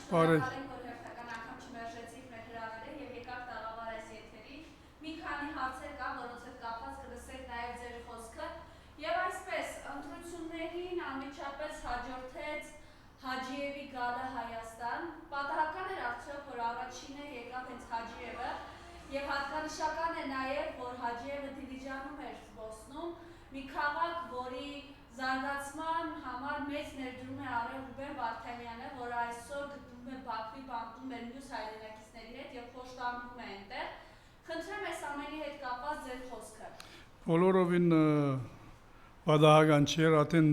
Շնորհակալ եմ, որ հերթական անգամ չմերժեցիք մեր հրավերը եւ եկաք տաղավար այս եթերի։ Մի քանի հարցեր կան, որոնց հետ կապված կլսեք նաեւ ձեր խոսքը։ Եվ այսպես, ընտրություններին անմիջապես հաջորդեց Հաջիևի գալը Հայաստան։ Պատահական էր արդյոք, որ առաջինը եկավ հենց Հաջիևը, եւ հատկանշական է նաեւ, որ Հաջիևը Դիլիջանում էր զբոսնում, մի քաղաք, որի զարգացման համար մեծ ներդրում է արել Ռուբեն Վարդանյանը, որը այսօր գտնվում է Բաքվի բանկում մեր մյուս հայրենակիցների հետ եւ խոշտանգում է այնտեղ։ Խնդրեմ այս ամենի հետ կապված ձեր խոսքը։ Բոլորովին պատահական չէր, արդեն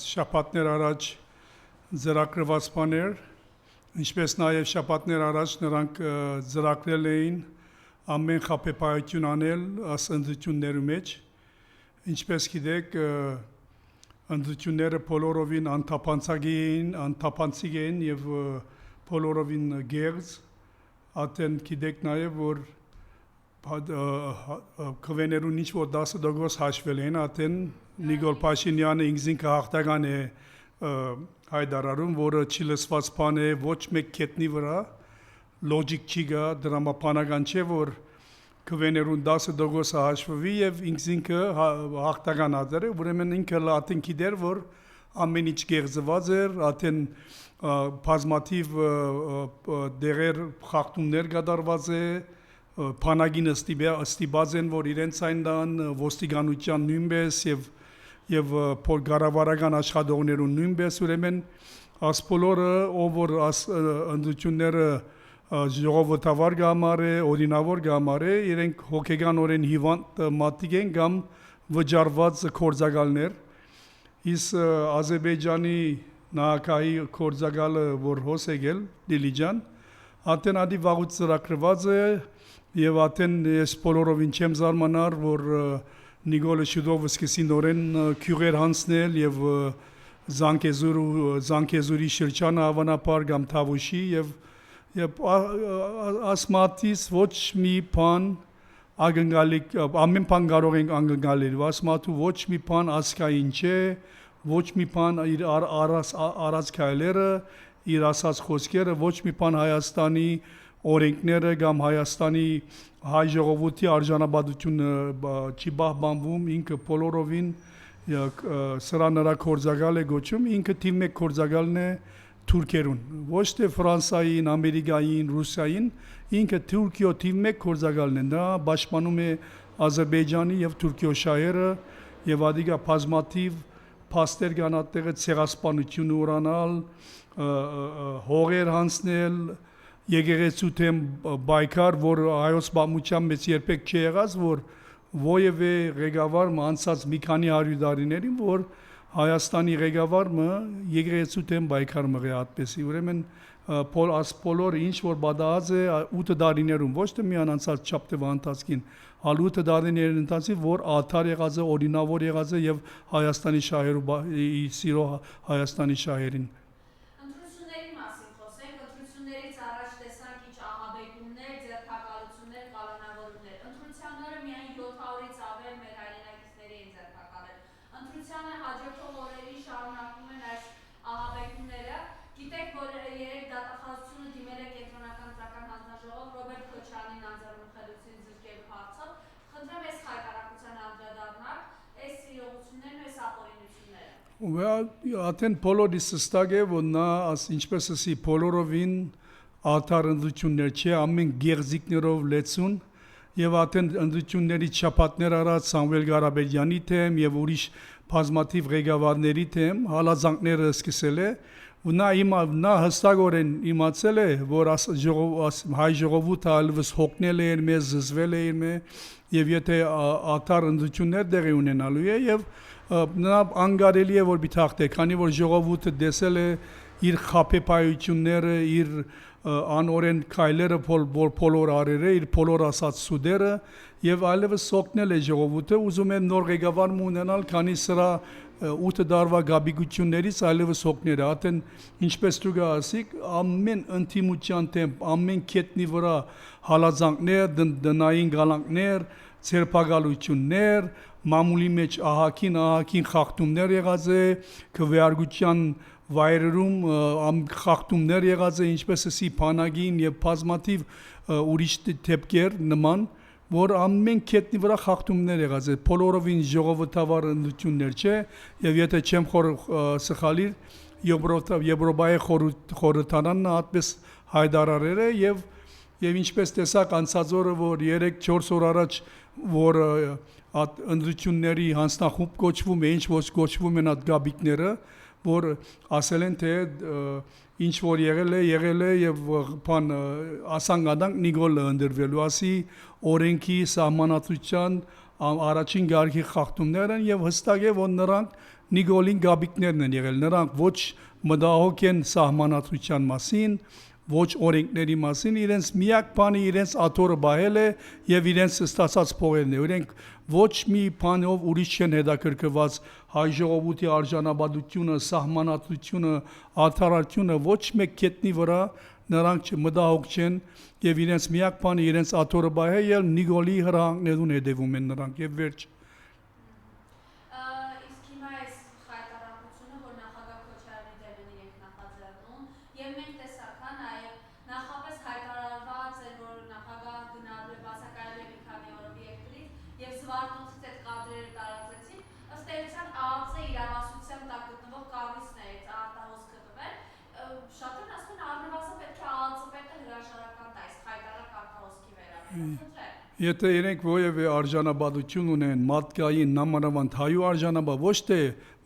շաբաթներ առաջ ծրագրված բաներ, ինչպես նաև շաբաթներ առաջ նրանք ծրագրել էին ամեն խաբեբայություն անել այս ընտրությունների մեջ, ինչպես գիտեք, ընտրությունները բոլորովին անթափանցիկ էին եւ բոլորովին գերձ, արդեն գիտեք նաև որ քվեներուն ինչ որ 10% հաշվել են, արդեն Նիկոլ Փաշինյանը ինքնին հաղթական է հայտարարում, որը չի լսված բան է ոչ մեկ կետնի վրա, լոջիկ չի գա, դրամապանական չէ, որ քվեներուն 10% հաշվվի եւ ինքնինքը հաղթական ադերը, ուրեմն ինքը լատին գիտեր, որ ամեն ինչ գեղձված էր, արդեն բազմաթիվ դերեր խախտումներ կատարված է, բանակին ստիպած են, որ իրենց այն դան ոստիկանության նույնպես եւ կառավարական աշխատողներուն նույնպես, ուրեմն աս բոլորը ով որ ընդդությունները ժողովրդավար գամարը, օրինավոր գամարը, իրենք հոգեկանորեն հիվանդ մատիկ են կամ վճարված կորձակալներ։ Իս Ադրբեջանի նահանգի կորձակալը, որ հոս եկել Դիլիջան, արդեն ադի վաղուց ծրագրված է եւ արդեն ես բոլորովին չեմ զարմանար, որ Նիկոլը շուտով սկսի նորեն քյուղեր հանցնել եւ Զանգեզուրի շրջանը հավանաբար կամ Թավուշի եւ ասմատիս ոչ մի բան ագնգալի ամեն բան կարող ենք անգնգալել ասմատու ոչ մի բան ասկային չէ ոչ մի բան իր արած քայլերը իր ասած խոսքերը ոչ մի բան Հայաստանի օրենքները կամ Հայաստանի հայ ժողովրդի արժանապատվությունը չի բահբանվում ինքը բոլորովին սրա նրա կորձակալ է գոչում ինքը թիվ մեկ կորձակալն է Թուրքերուն ոչ թե Ֆրանսիային, Ամերիկային, Ռուսիային ինքը Թուրքիո թիվ մեկ կորձակալն է նա պաշտպանում է Ադրբեջանի եւ Թուրքիո շահերը եւ ադիգա բազմաթիվ փաստեր կան այդտեղը ցեղասպանություն ուրանալ հողեր հանցնել եկեղեցու թեմ բայկար որ հայոց բամության մեջ երբեք չի եղած որ ովևէ ղեկավարը անցած մի քանի 100 տարիներին որ Հայաստանի ղեկավարը եկեղեցու թեմ բայկար մղի այդպեսի ուրեմն բոլորը ինչ որ բադած է 8 տարիներում ոչ թե մի անցած չափտեվ ընթացքին հալ 8 տարիներն ընթացի որ աթար եղած է օրինավոր եղած է եւ Հայաստանի շահերու սիրո Հայաստանի շահերին Ատեն բոլորի սստակ է, որ նա ինչպես ասի բոլորովին աթար ընդություններ չէ, ամեն գեղձիկներով լեցուն եւ ատեն ընդությունների չափատներ արած Սամվել Ղարաբեդյանի թեմ եւ ուրիշ բազմաթիվ ղեկավարների թեմ հալածանքները սկսել է ու նա հստակորեն իմացել է, որ հայ ժողովուրդը ալվս հոգնել է մեզ զզվել է եւ եթե աթար ընդություններ դեղի ունենալու է եւ նա անգարելի է որ բիթախտե քանի որ ժողովուրդը դեսել է իր խաբեբայությունները իր անօրեն քայլերը բոլոր արերը իր բոլոր ասած սուդերը եւ այլևս սոկնել է ժողովուրդը ուզում է նոր ղեկավար ունենալ քանի սրա 8 տարվա գաբիգություններից այլևս հոգներ ատեն ինչպես դուք ասիք ամեն ընտիմության տեմպ ամեն կետնի վրա հալածանքներ դնային գալանքներ ցերպակալություններ մամուլի մեջ ահակին խախտումներ եղած է քվեարկության վայրերում խախտումներ եղած է ինչպես էսի փանագին եւ բազմաթիվ ուրիշ դեպքեր նման որ ամեն կետնի վրա խախտումներ եղած է բոլորովին ժողովրդավար ընդություններ չէ եւ եթե չեմ սխալիր Եվրոպայի խորհրդարանն հատպես հայտարարել է եւ ինչպես տեսակ անցած օրը որ 3-4 օր առաջ որ ընդությունների հանձնախումբ կոչվում է ինչ ոչ կոչվում են այդ գաբիկները որ ասել են թե ինչ որ եղել է եւ բան ասանգադանք Նիկոլը ընդրվելու ասի օրենքի սահմանադրության առաջին գարքի խախտումներ են եւ հստակ է որ նրանք Նիկոլին գաբիկներն են եղել նրանք ոչ մտահոգ են սահմանադրության մասին ոչ օրենքների մասին իրենց միակ բանը իրենց աթորը բայել է եւ իրենց ստացած փողերն է իրենք ոչ մի բանով ուրիշ չեն հետաքրքրված հայ ժողովրդի արժանապատվությունը սահմանադրությունը արդարությունը ոչ մեկ կետնի վրա նրանք մտահոգ չեն եւ իրենց միակ բանը իրենց աթորը բայել եւ Նիկոլի հրահանգներուն հետևում են նրանք եւ վերջ Եթե իրենք ովևէ արժանապատվություն ունեն մարդկային նամանավանդ հայու արժանապատվ ոչ թե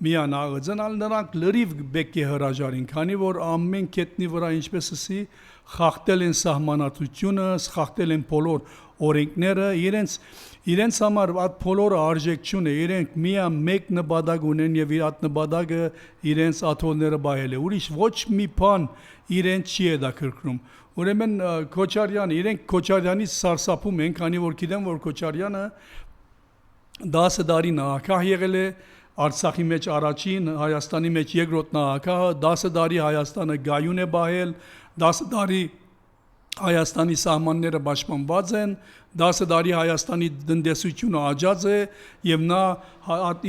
միան աղձնալ նրանք լրիվ բեք է հրաժարին քանի որ ամեն կետնի վրա ինչպես ասի խախտել են սահմանադրությունը խախտել են բոլոր օրենքները իրենց համար այդ բոլորը արժեքություն է իրենք միան մեկ նպատակ ունեն եւ իր այդ նպատակը իրենց աթոռները բայել է ուրիշ ոչ մի բան իրենց չի հետաքրքրում Ուրեմն Քոչարյանը իրենք Քոչարյանից սարսափում են, քանի որ գիտեմ որ Քոչարյանը 10 տարի նախագահ եղել է Արցախի մեջ առաջին, Հայաստանի մեջ երկրորդ նախագահը 10 տարի Հայաստանը գայուն է բայել, 10 տարի Հայաստանի սահմանները պաշտպանված են, 10 տարի Հայաստանի տնտեսությունը աճած է եւ նա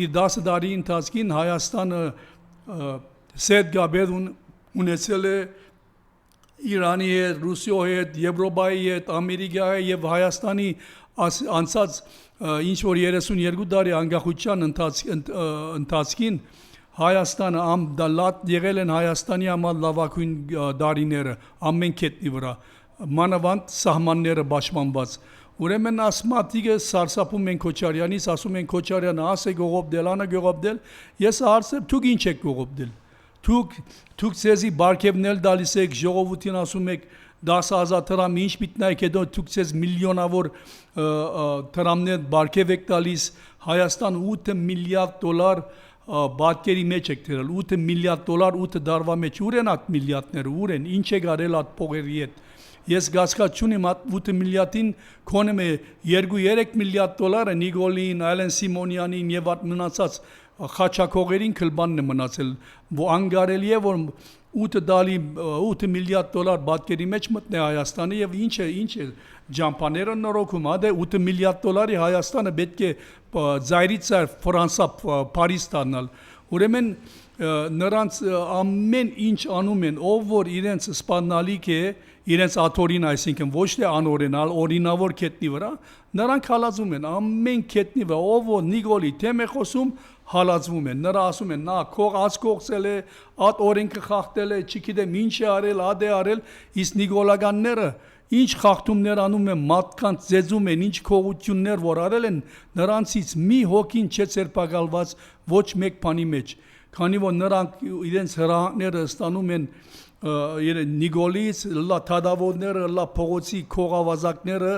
իր 10 տարի ընթացքին Հայաստանը սետ գաբեր ունեցել է Իրանի հետ, Ռուսիայի հետ, Եվրոպայի հետ, Ամերիկայի եւ Հայաստանի անցած ինչ որ 32 տարի անկախության ընթացքին Հայաստանը ամդալատ եղել են Հայաստանի համար լավագույն դարիները ամեն կետնի վրա մանավանդ սահմանները պաշտպանված Ուրեմն ասմատիկը սարսափում են Քոչարյանից ասում են Քոչարյանը ասե գողոպդել անը գողոպդել ես հարցեմ դուք ինչ եք գողոպդել Դուք ցեզի բարգևնել դալիս եք ժողովրդին ասում եք 10,000 դրամ ինչ միտնայք հետո դուք ցեզ միլիոնավոր դրամներ բարգև եք տալիս Հայաստան 8 միլիարդ դոլար բանկերի մեջ եք դրել 8 միլիարդ դոլար 8 դարվա մեջ ուր են այդ միլիարդները ուր են ինչ է արել այդ փողերի հետ Ես գասկացունիմ 8 միլիարդին կոնեմ է 2-3 միլիարդ դոլարը Նիկոլին, Ալեն Սիմոնյանին եւ այդ մնացած խաչակողերին քլբանն է մնացել որ անգարելի է որ 8 միլիարդ դոլար բանկերի մեջ մտնե Հայաստանը եւ ինչ է ջամփաները նորոգում հա 8 միլիարդ դոլարի Հայաստանը պետք է ծայրից Ֆրանսա Փարիզ տանալ ուրեմն նրանց ամեն ինչ անում են ով որ իրենց սպանալիք է իրենց աթորին այսինքն ոչ թե անօրինալ օրինավոր կետնի վրա նրանք հալածում են ամեն կետնի վրա ով որ Նիկոլի թեմ է խոսում հալածվում են նրա ասում են նա կողացել է այդ օրենքը խախտել է չգիտեմ ինչ է արել ադե արել իսկ նիկոլականները ինչ խախտումներ անում են մարդկանց ձեզում են ինչ քողություններ որ արել են նրանցից մի հոգին չէ ցերպակալված ոչ մեկ բանի մեջ քանի որ նրանք իրենց հրահանգները ստանում են Նիկոլից լա թադավորները լա փողոցի քողավազակները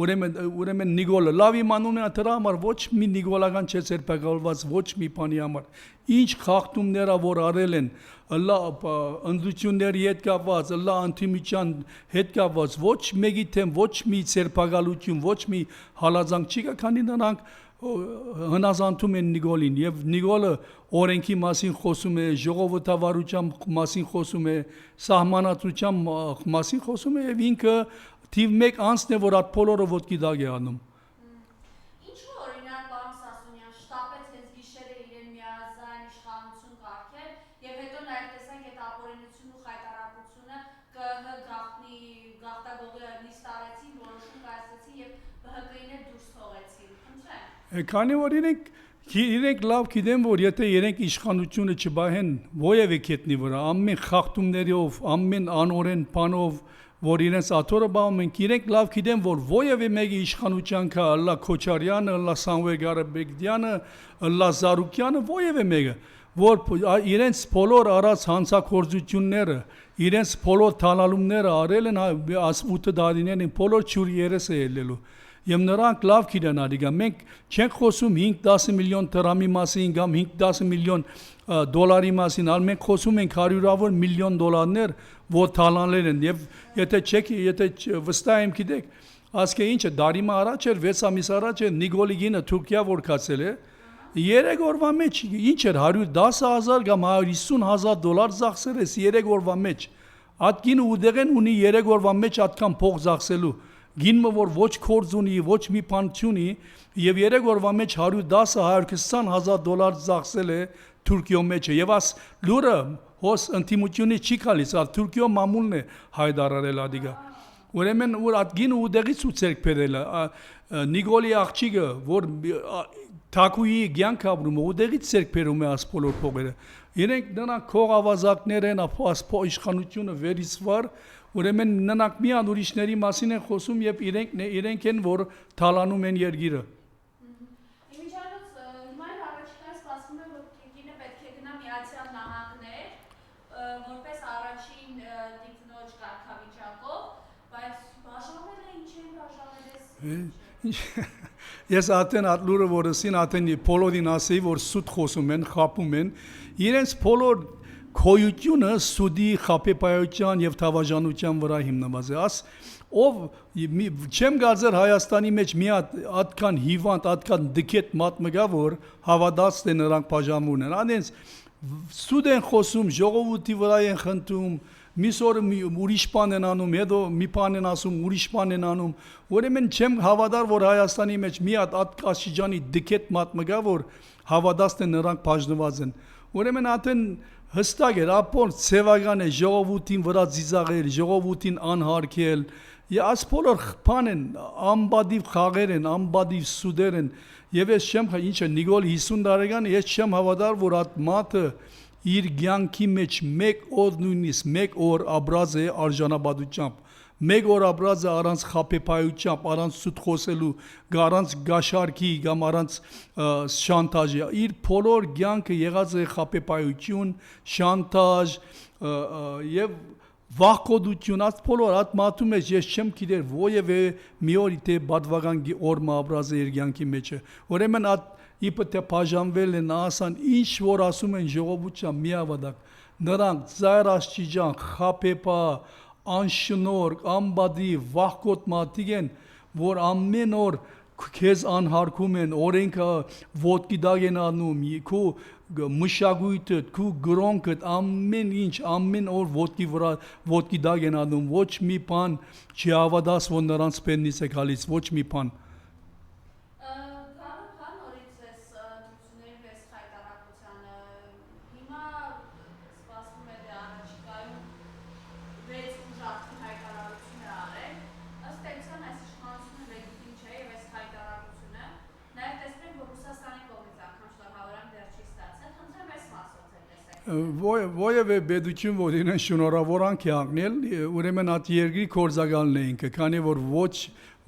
ուրեմն Նիկոլը լավ իմանում է դրա համար ոչ մի նիկոլական չէ ցերպակալված ոչ մի բանի համար ինչ խախտումները որ արել են լա ընդդությունների հետ կապված լա անտիմիջան հետ կապված ոչ մեկի թեմ ոչ մի ցերպակալություն ոչ մի հալածանք չի կա քանի նրանք հնազանդում են Նիկոլին եւ Նիկոլը օրենքի մասին խոսում է ժողովրդավարության մասին խոսում է սահմանադրության մասին խոսում է եւ ինքը թիվ 1 անձն է որ այդ բոլորը ոտքի դակ է անում Ինչու օրինակ պարոն Սասունյան շտապեց հենց գիշերը իրեն միազայն իշխանություն կարգել եւ հետո նաեւ տեսանք համաձայնությունն ու խայտարակությունը ԿՀ գաղտնի գաղտագողի նիստարեցին, որոշում կայացրեցին եւ ԲՀԿ-ին էլ դուրս թողեցին։ Խնդրեմ։ Քանի որ իրենք լավ գիտեն, որ եթե իրենք իշխանությունը չբահեն ովևէ կետնի վրա, ամեն խախտումներով, ամեն անօրեն բանով, որ իրենց աթորը բաղում են, իրենք լավ գիտեն, որ ովևէ մեկի իշխանության կա, ըլլա Քոչարյանը, ըլլա Սամվել Ղարաբեկդյանը, ըլլա Զարուկյանը, ովևէ մեկը, որ իրենց բոլոր առած հանցագործությունները, իրենց բոլոր թալալումները արել են 8 տարիներին, բոլոր ճուր երես է ելնելու։ Եվ նրանք լավ գիտեն ադիգա, մենք չենք խոսում 5-10 միլիոն դրամի մասին կամ 5-10 միլիոն դոլարի մասին, այլ մենք խոսում ենք հարյուրավոր միլիոն դոլարներ, որ թալանել են։ Եվ եթե վստահ եմ գիտեք, ասկե ինչը դարիմա առաջ էր, 6 ամիս առաջ էր Նիկոլիգինը Թուրքիա որ կացել է, 3 օրվա մեջ ինչ էր 110,000 կամ 150,000 դոլար ծախսել է 3 օրվա մեջ։ Այդ գինը ուդեղեն ունի 3 օրվա մեջ այդքան փող ծախսելու։ Գինը որ ոչ կորձ ունի, ոչ մի բան չունի, եւ 3 օրվա մեջ 110-120,000 դոլար ծախսել է Թուրքիո մեջ։ Եվ աս լուրը հոս ընտիմությունից չի գալիս, ալ Թուրքիո մամուլն է հայտարարել ադիգա։ Ուրեմն որ այդ գինը ուդեղից ու ցերկ բերել է Նիկոլի աղջիկը, որ Թակուի ցանկ ապրում ուդեղից ցերկ բերում է աս բոլոր փողերը։ Իրենք նրանք քողավազակներ են, ապո իշխանությունը վերիսվար, ուրեմն նրանք միան ուրիշների մասին են խոսում եւ իրենք են որ թալանում են երկիրը։ Իմիջիայլոց հիմա առաջիկայում սպասվում է, որ Կիկինը պետք է գնա Միացյալ Նահանգներ, որպես առաջին դիպնոջ կարգավիճակով, բայց բաժանել է, ինչ են բաժանել Ես ատեն ատլուրը որսին ատեն բոլորին ասեի, որ սուտ խոսում են, խապում են, իրենց բոլոր քոյությունը սուդի խապեպայության եւ թավաժանության վրա հիմնված է։ Աս ով չեմ գազեր Հայաստանի մեջ մի այդքան հիվանդ, այդքան դքետ մատնգա որ հավատաց թե նրանք բաժանում են։ Անենց սուդ են խոսում, ժողովրդի վրա են խնդում, միսօր ուրիշ բան են անում, հետո մի բան են ասում, ուրիշ բան են անում։ Ուրեմն չեմ հավատար որ Հայաստանի մեջ մի հատ աշիջանի դքետ մատնգա որ հավատաց թե նրանք բաժնված են։ Ուրեմն ատեն հստակ էր, ապոր ցևական է ժողովրդին վրա ծիծաղել, ժողովրդին անհարգել, այս բոլոր բան են, ամբադիվ խաղեր են, ամբադիվ սուդեր են, եւ ես չեմ ինչը Նիկոլ 50 տարեկան, ես չեմ հավատալ, որ այդ մատը իր ցանկի մեջ մեկ օր նույնիսկ մեկ օր ապրած է արժանապատությամբ, մեկ օր ապրած է առանց խապեպայությամբ, առանց սուտ խոսելու, առանց գաշարքի կամ առանց շանտաժի, իր բոլոր ցանկը եղած է խապեպայություն, շանտաժ եւ վախկոդություն, այդ բոլոր այդ մատում մեջ ես չեմ գիտեր ովևէ մի օր թե բադվական օր ապրած է իր ցանկի մեջը։ Ուրեմն այդ իբր թե բաժանվել են ասան ինչ որ ասում են ժողովուրդը միավադակ, նրանք ծայր աշճիջան, խապեպա անշնոր, ամբադի, վախկոտ մատիկ են, որ ամեն օր քեզ անհարգում են, օրենքը ոտքի դակ են անում, քու մշակույթը, քու գրոնքդ, ամեն ինչ, ամեն օր ոտքի դակ են անում, ոչ մի բան չի հավատաս, որ նրանց պեննից է գալիս, ոչ մի բան։ Ովևէ բեդություն որ իրեն շնորհավորանք է ակնել, ուրեմն այդ երկրի կորզակալն է ինքը, քանի որ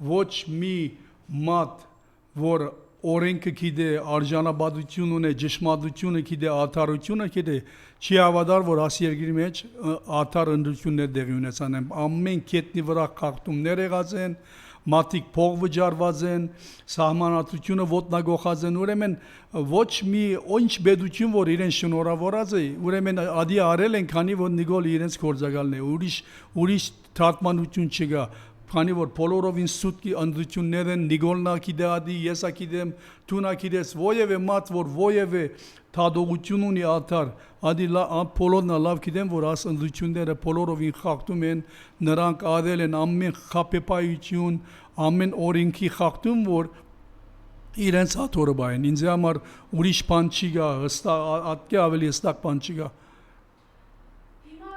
ոչ մի մատ, որ օրենքը գիտե, արժանապատվություն ունի, ճշմարտությունը գիտե, արդարությունը գիտե, չի հավատար, որ այս երկրի մեջ արդար ընտրություններ տեղի ունեցան, ամեն կետնի վրա խախտումներ եղած են, մատիկ փող վճարված են, սահմանադրությունը ոտնագողած են, ուրեմն ոչ մի ինչ բեդություն որ իրեն շնորհավորած է, ուրեմն ադի արել են, քանի որ Նիկոլ իրենց գործակալն է, ուրիշ թարգմանություն չկա, քանի որ բոլորովին սուտքի ընդդություններ են, Նիկոլնա գիտե ադի, եսա գիտեմ, դունա գիտես, ովևէ մատ որ ովևէ թադողություն ունի արդար, ադի բոլորն լավ գիտեն, որ աս ընդդությունները բոլորովին խախտում են, նրանք արել են ամեն խապեպայություն, ամեն օրենքի խախտում, որ իրենց հաթորը բայեն, ինձ համար ուրիշ բան չի գա, հստակ ավելի հստակ բան չի գա։ Հիմա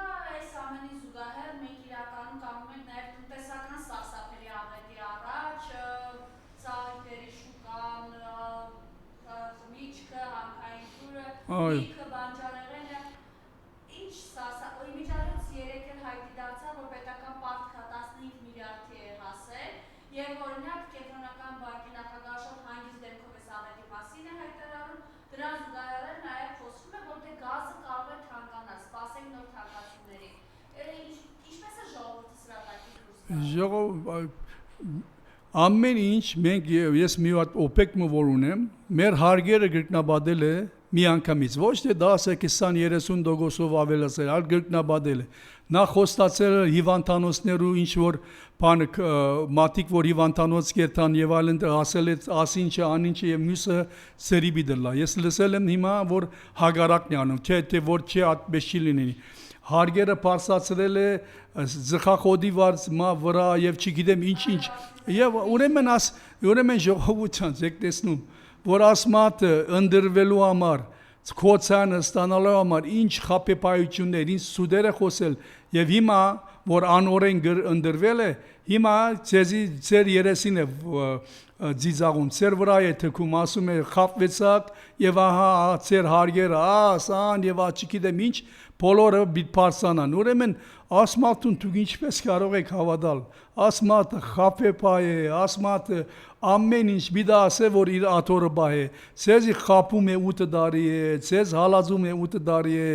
Այո։ Ինքը բանջարեղենը ինչ իմիջիայլոց 3 էլ հայտնի դարձավ, որ պետական պարտքը 15 միլիարդի է հասել, եւ օրինակ կենտրոնական բանկի նախագահ Շոտ հանգիստ դեպքով էս ամենի մասին է հայտարարում, դրան զուգահեռ նաեւ խոսվում է, որ դե գազը կարող է թանկանալ, սպասենք նոր թանկացումների։ Ինչպես է ժողովուրդը սրա տակ Ամեն ինչ մենք ես մի հատ OPEC-ը որ ունեմ, մեր հարգերը գրկնաբադել է մի անգամից, ոչ թե 10-20-30%-ով ավելացել, այլ գրկնաբադել է։ Նա խոստացել է հիվանդանոցներու ինչ որ բան մատիկ որ հիվանդանոց կերտան եւ այլն ասել է ասինչը անինչը եւ մյուսը ծերիբի դլա։ Ես լսել եմ հիմա որ հագարակն է անում, թե որ չի այդպես չի լինի։ Հարգերը բարձրացրել է զխախոդի վրա եւ չգիտեմ ինչ եւ ուրեմն ժողովության եք տեսնում որ ասմատը ընդրվելու համար կոչանը ստանալու համար ինչ խապեպայություններ ինչ սուդերը խոսել եւ հիմա որ անօրեն ընդրվել է հիմա ձեր երեսին է ձիզաղում ձեր վրա է թքում ասում է խապվեցակ եւ ահա ձեր հարգերը ասան եւ չգիտեմ ինչ բոլորը բիթփարսանան ուրեմն ասմատուն դուք ինչպես կարող եք հավատալ ասմատը խապեպայ է ասմատը ամեն ինչ բիդա ասե որ իր աթորը բայ է ցեզի խապում է 8 տարի է ցեզ հալածում է 8 տարի է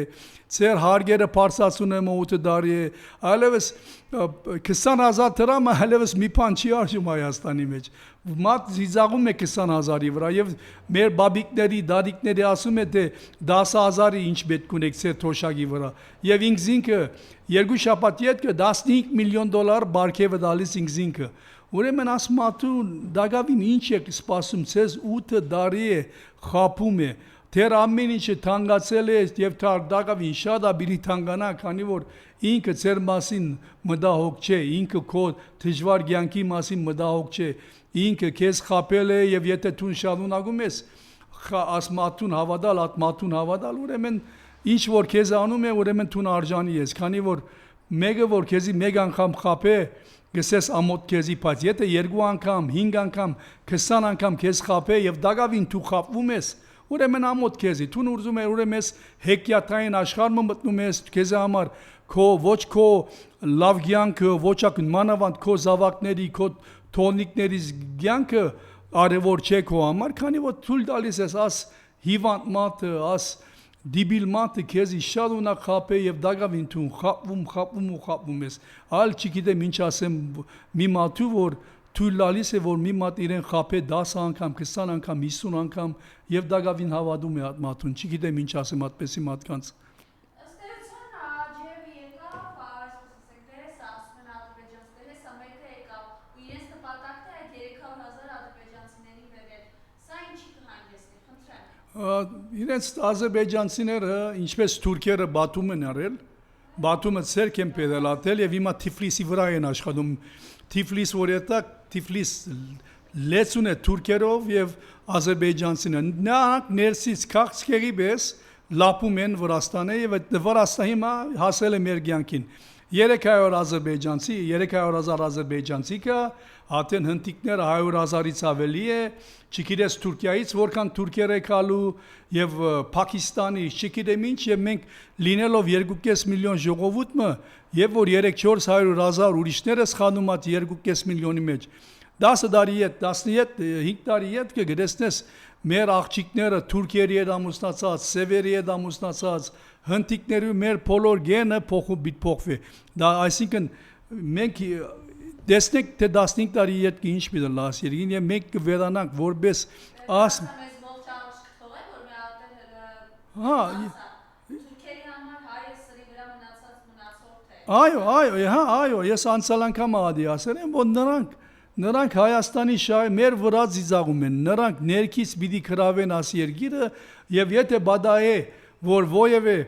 ցեր հարգերը փարսացում է 8 տարի է այլևս 20000 դրամը այլևս մի բան չի արժում Հայաստանի մեջ մատ զիզաղում է 20000-ի վրա եւ մեր բաբիկների դադիկների ասում է թե 10000-ի ինչ պետք ունեք ցեր թոշակի վրա եւ ինքզինքը երկու շաբաթ յետքը $15 միլիոն բարգեւը տալիս ինքզինքը ուրեմն ասմատու դագավին ինչ է սպասում ցեզ 8 տարի է խապում է Թեր ամեն ինչը թանկացել է եւ դագավին շատ աբիլի թանկանա քանի որ ինքը ձեր մասին մտահոգ չէ ինքը քո դժվար կյանքի մասին մտահոգ չէ ինքը քեզ խապել է եւ եթե դու շարունակում ես ասմատուն հավատալ ատմատուն հավատալ ուրեմն ինչ որ քեզ անում է ուրեմն դու արժանի ես քանի որ մեկը որ քեզի մեկ անգամ խապե գսես ամոթ քեզի բայց եթե 2 անգամ 5 անգամ 20 անգամ քեզ խապե եւ դագավին դու խապվում ես ուրեմն ամոթ քեզի դու ուզում ես ուրեմն հեքիաթային աշխարհը մտնում ես քեզ համար քո ոչ քո լավ կյանքը ոչ մանավանդ քո զավակների քո թոնիկների կյանքը արևոր չէ քո համար քանի որ ցույլ տալիս ես աս հիվանդ մատը աս դիբիլ մատը քեզի շատ ունակ խապե եւ դագավին դու խապվում ես այլ չգիտեմ ինչ ասեմ մի մատու որ Թույլ տալիս է որ մի մատ իրեն խապե 10 անգամ 20 անգամ 50 անգամ եւ դագավին հավատում է այդ մատուն չգիտեմ ինչ ասեմ այդպեսի մարդկանց Ըստ էության ԱՋ-ը եկավ այսպես ասենք ասում են ադրբեջանցիները սա մեկը եկավ ու իրենց նպատակն է այդ 300,000 ադրբեջանցիների վերել սա ինչի կհանգեցնի խնդրեմ իրենց ադրբեջանցիները ինչպես թուրքերը բաթում են արել բաթումը ցերկ են պեդալատել եւ հիմա Թիֆլիսի վրա են աշխատում Թիֆլիս որ է Թիֆլիս լեցուն է թուրքերով եւ ադրբեջանցիները նրանք ներսից քաղցկեղի պես լապում են Վրաստանը եւ այդ Վրաստանը հիմա հասել է մեր կյանքին 300 ադրբեջանցի 300,000 ադրբեջանցի կա հատեն հնդիկները 100,000-ից ավելի է չգիտես Թուրքիայից որքան թուրքեր է գալու եւ Պակիստանից չգիտեմ ինչ եւ մենք լինելով 2.5 միլիոն ժողովուրդը եւ որ 3-400,000 ուրիշները սխանում at 2.5 միլիոնի մեջ 10 տարի հետ 5 տարի հետ կգրեսնես մեր աղջիկները թուրքերի հետ ամուսնացած սևերի հետ ամուսնացած հնդիկների մեր բոլոր գենը փոխվի դա այսինքն մենք Դեսնեք թե 15 տարի հետ ինչ պիտի լաս երգին եւ մենք կվերանանք որպես աս Այո, ես անցյալ անգամ ադի ասել եմ որ նրանք Հայաստանի շահը մեր վրա զիզաղում են նրանք ներքից պիտի քրավեն աս երգիրը եւ եթե բադա է որ ովևէ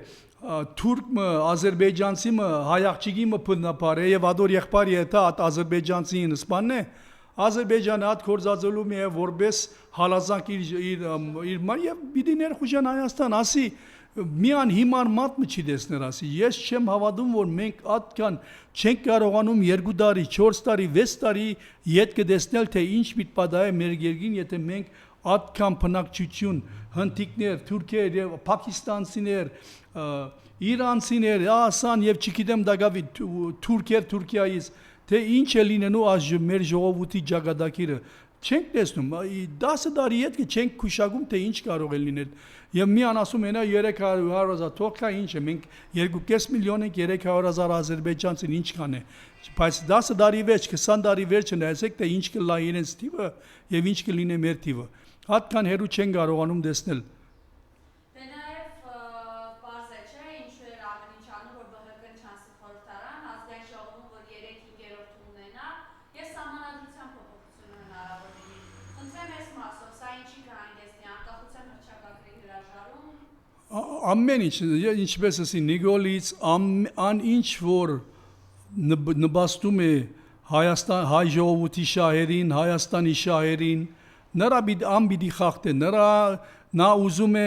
Թուրքը, ադրբեջանցիմը, հայախճիգիմը փննապարե եւ ադոր եղբայրի հետա ադրբեջանցին սպանն է Ադրբեջանը հատ կորզածելու մի է որպես հալազանք իր եւ պիտի ներխուժան Հայաստան ասի միան հիմար մատ չի տեսներ ասի ես չեմ հավատում որ մենք այդքան չենք կարողանում 2 տարի 4 տարի 6 տարի յետ կդեսնել թե ինչ պիտի պատահի մեր երկրին եթե մենք ատքան բնակչություն հնդիկներ, թուրքեր եւ պակիստանցիներ, իրանցիներ, ասան եւ չգիտեմ դակավի թուրքեր Թուրքիայից թե ինչ է լինելու այս մեր ժողովրդի ճակատագիրը չենք տեսնում 10 տարի հետ չենք քուշագում թե ինչ կարող է լինել եւ միան ասում են 300,000 թոքա ինչ է մենք 2.5 միլիոն ենք 300,000 ադրբեջանցին ինչ կան է բայց 10 տարի վերջ 20 տարի վերջը նայեցեք թե ինչ կլա իրենց թիվը եւ ինչ կլինի մեր թիվը հատկան հերու չեն կարողանում տեսնել Դե նաեւ բարձ է չէ ինչու էր ամեն ինչ անում որ ԲՀԿ-ն չանցի խորհրդարան ազգային ժողովում որ 3/5 ունենա եւ սահմանադրության փոփոխությունը հնարավոր լինի խնդրեմ այս մասով սա ինչի կհանգեցնի անկախության հռչակագրի հրաժարում ամեն ինչ ինչպես ասի Նիկոլից ինչ որ նպաստում է Հայաստան հայ ժողովրդի շահերին Հայաստանի շահերին նրա ամբիդի խախտե նա ուզում է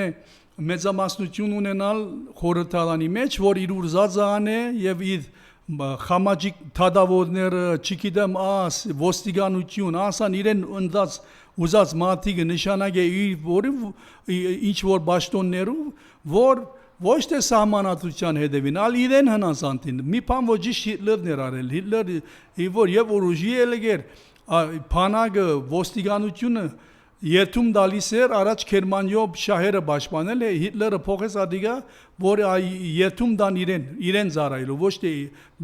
մեծամասնություն ունենալ խորհրդարանի մեջ որ իր ուրզածան է եւ իր խամաճիկ թադավորները չգիտեմ ոստիկանություն ասան իրեն ընդած ուզած մարդիկը նշանակե իր ինչ որ ճաշտոններով որ ոչ թե սահմանադրության հետևին, այլ իրեն հնազանդին։ Մի բան ոչ Հիտլերն էր արել, Հիտլերը եւ որոշի ելգեր փանագը ոստիկանությունը երթում դալիս էր առաջ Գերմանիոյ շահերը պաշտպանել է Հիտլերը փոխեց ադիգա որ երթում դան իրեն զարայելու ոչ թե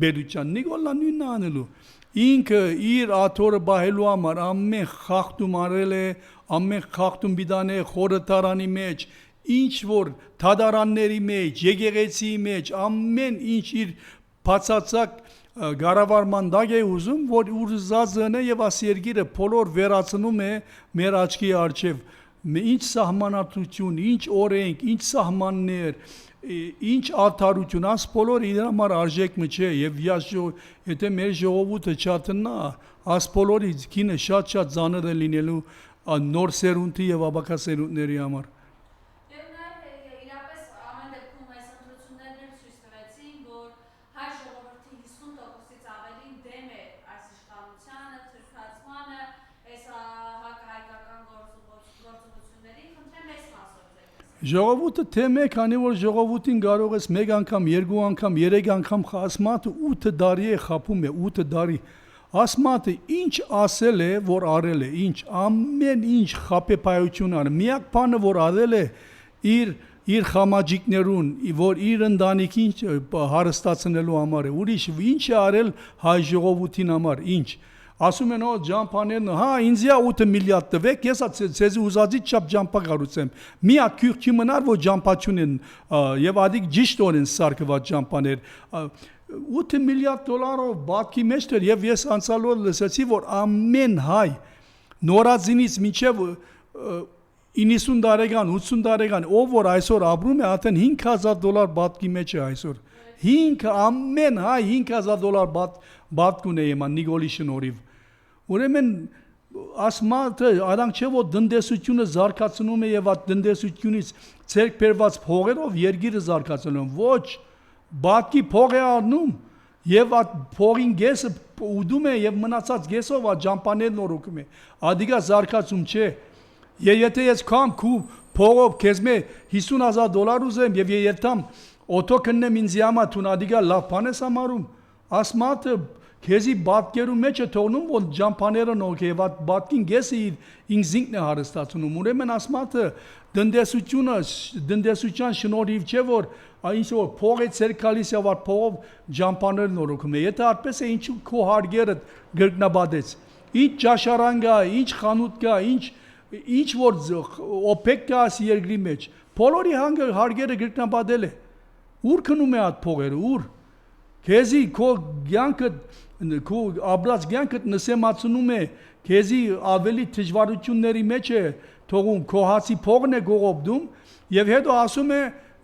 բերության Նիկոլան նույնն անելու ինքը իր աթորը բահելու համար ամեն խախտում արել է ամեն խախտում բիդան է խորհրդարանի մեջ ինչ որ թադարանների մեջ եկեղեցի մեջ ամեն ինչ իր բացածակ Գարավարման դակ է ուզում, որ ուրզածն է եւ աս երկիրը բոլոր վերացնում է մեր աչքի առջև ինչ սահմանադրություն, ինչ օրենք, ինչ սահմաններ, ինչ արդարություն, աս բոլոր իր համար արժեքը չէ եւ եթե մեր ժողովուրդը չատնա, աս բոլորի քինը շատ ծանր է լինելու նոր սերունդի եւ ապակա սերունդների համար Ժողովուրդը թե մեկ քանի որ ժողովրդին կարող ես մեկ անգամ, երկու անգամ, երեք անգամ ասմատը 8 տարի է խապում է 8 տարի ասմատը ինչ ասել է որ արել է ինչ ամեն ինչ խապեպայություն արել միակ բանը որ արել է իր խամաճիկներուն որ իր ընտանիքին հարստացնելու համար է ուրիշ ինչ է արել հայ ժողովրդին համար ինչ ասում են ջամփաներն հա ինձ 8 միլիարդ տվեք ես ցեզի ուզածի չափ ջամփա կառուցեմ մի ակյուղ չի մնար որ ջամփաչուն են եւ ադիկ ճիշտ օրեն սարկված ջամփաներ 8 միլիարդ դոլարով բակի մեջ էր եւ ես անցյալ օր լսեցի որ ամեն հայ նորածինից մինչեւ 90 տարեկան 80 տարեկան ով որ այսօր ապրում է արդեն $5,000 բակի մեջ է այսօր ամեն հայ $5,000 բակ ունի եմա Նիկոլի շնորհիվ Ուրեմն ասմատը արանք չէ որ դնդեսությունը զարգացնում է եւ այդ դնդեսությունից ցերկ բերված փողերով երկիրը զարգացնում ոչ բակի փող է առնում եւ այդ փողին գեսը ուդում է եւ մնացած գեսով այդ ջամփաներն օրոքում է ադիգա զարգացում չէ եթե ես կամ քու փողով քեզ մե $50,000 ուզեմ եւ երթամ օտո կնեմ ինձ ямա թուն ադիգա լավ բան ես համարում ասմատը Քեզի բատկերու մեջ է թողնում որ ջամփաները նոքեվ այդ բատկին գեսը ինքնին է հարստացնում ուրեմն ասմատը դնդեսության շնորհիվ չէ որ ինչ որ փողը ցերկալիս եւ այդ փողով ջամփաները նորոքում է եթե այդպես է ինչու քո հարգերը գրկնաբադեց ինչ ճաշարան կա ինչ խանութ կա ինչ որ օպեկ կա երկրի մեջ բոլորի հարգերը գրկնաբադել է ուր քնում է այդ փողերը ուր քեզի քո ցանկը քո աբրած ցանկը նսեմացնում է քեզի ավելի դժվարությունների մեջ է թողում քո հացի փողն է գողոպդում եւ հետո ասում է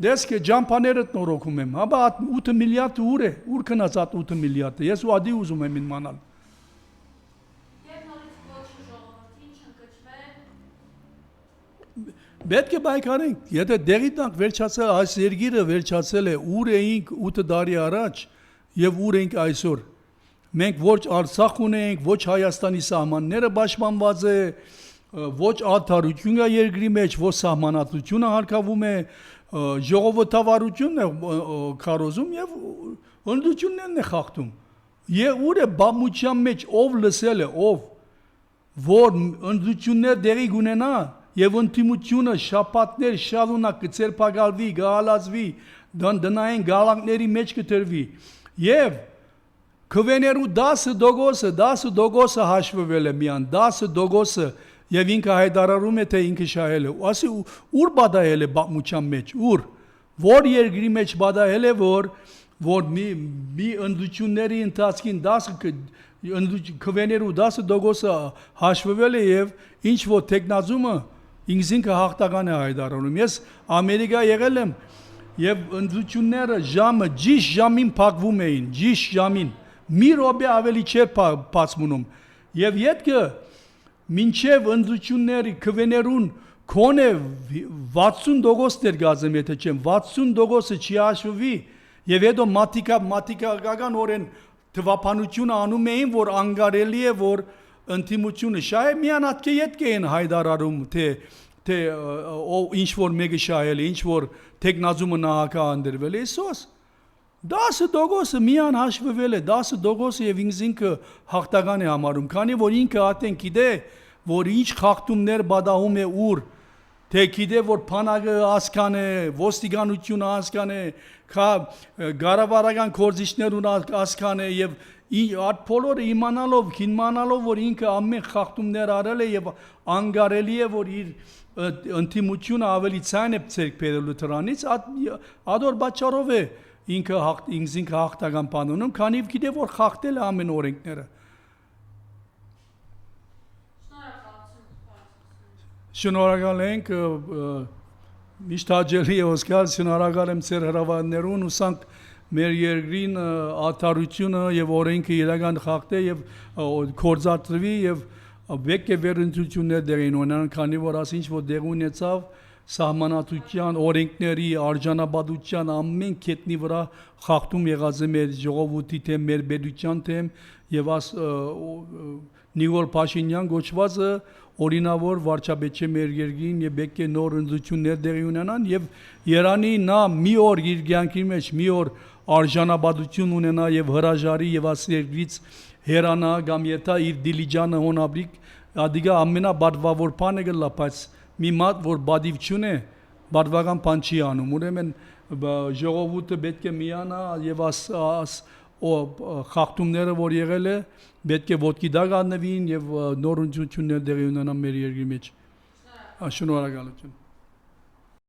դες că ջամփաները նորոքում եմ հաբա 8 միլիարդ ուր քնած 8 միլիարդը ես ու ադի ուզում եմ իմանալ Պետք է բայկարենք եթե դեղի տանք վերջացել այս երկիրը վերջացել է ուր էինք 8 տարի առաջ եւ ուր ենք այսօր մենք ոչ Արցախ ունենք ոչ Հայաստանի սահմանները պաշտպանված է ոչ արդարություն է երկրի մեջ, ոչ սահմանադրությունը հարկավում է, ժողովրդավարությունն է քարոզում եւ ընդդություններն է խախտում։ Եվ ուր է բամության մեջ ով լսել է, ով որ ընդդություններ դերի գունենա եւ ընդդիմությունը շապատներ շարունակ կցերպակալվի, գալազվի, դնային գալանքների մեջ կտրվի եւ քվեներու 10% հաշվվել է միան 10% եւ ինքը հայտարարում է թե ինքը շահել է ասի ուր բադայել է բամության մեջ որ երկրի մեջ բադայել է որ մի ընդդությունների ընթացքին 10 քվեներու 10% հաշվվել է եւ ինչ որ տեխնազումը ինքը հաղթական է հայտարարում ես ամերիկա եղել եմ եւ ընդդությունները ժամը ճիշտ ժամին փակվում էին ճիշտ ժամին մի րոպե ավելի չէր բացմունում եւ յետքը մինչեւ ընդդությունների քվեներուն քոնե 60% էր գազեմ եթե չեմ 60% չի հաշվվի եւ հետո մատիկական օրեն թվապանությունը անում էին որ անգարելի է որ ընդդիմությունը շահե միան հատ յետք էին հայտարարում թե ինչ որ մեկը շահել է ինչ որ տեխնազումը նահանգադրվել է սոս 10% միան հաշվվել է 10% եւ ինքը հաղթական է համարում քանի որ ինքը ատեն գիտե որ ինչ խախտումներ բադահում է ուր թե գիտե որ փանագը ասկան է ոստիկանությունը ասկան է գարավարական կորզիչներուն ասկան է եւ այդ բոլորը իմանալով որ ինքը ամեն խախտումներ արել է եւ անգարելի է որ իր ընդդիմությունը ավելի ցայն է ցերկ բերելու դրանից ադոր բաճարով է ինքը հաղթական բանոնում քանի գիտե որ խախտել է ամեն օրենքները շնորհակալ ենք միշտ հաջելի է օսկալ շնորհակալ եմ ձեր հրավերներուն ուսանք մեր երկրին արդարությունը եւ օրենքը իրական խախտե եւ կորզատրվի եւ վեկե վերընտրություններ դերին ունենան քանի որ ասինչ որ դեր ունեցավ սահմանադրության օրենքների արժանապատվության ամեն կետնի վրա խախտում եղած է մեր ժողովրդի թեմ մեր բեդության թեմ եւ Նիկոլ Փաշինյան գոչվածը օրինավոր վարչապետ է մեր երկրին եւ եկե նոր ընդդություններ դերի ունենան եւ Երանի նա մի օր իր կյանքի մեջ մի օր արժանապատվություն ունենա եւ հրաժարի եւ ասերգից հերանա կամ եթե իր դիլիջանը հոնաբրիկ ադիգա ամենաբադվավոր բանը գլա բայց մի մատ որ բադիվ չունե բադվական բան չի անում ուրեմն ժողովուրդը պետք է միանա եւ խախտումները որ եղել է պետք է ոտքի դակ առնվին եւ նոր ընդդություններ դերի ունենան մեր երկրի մեջ շնորհակալություն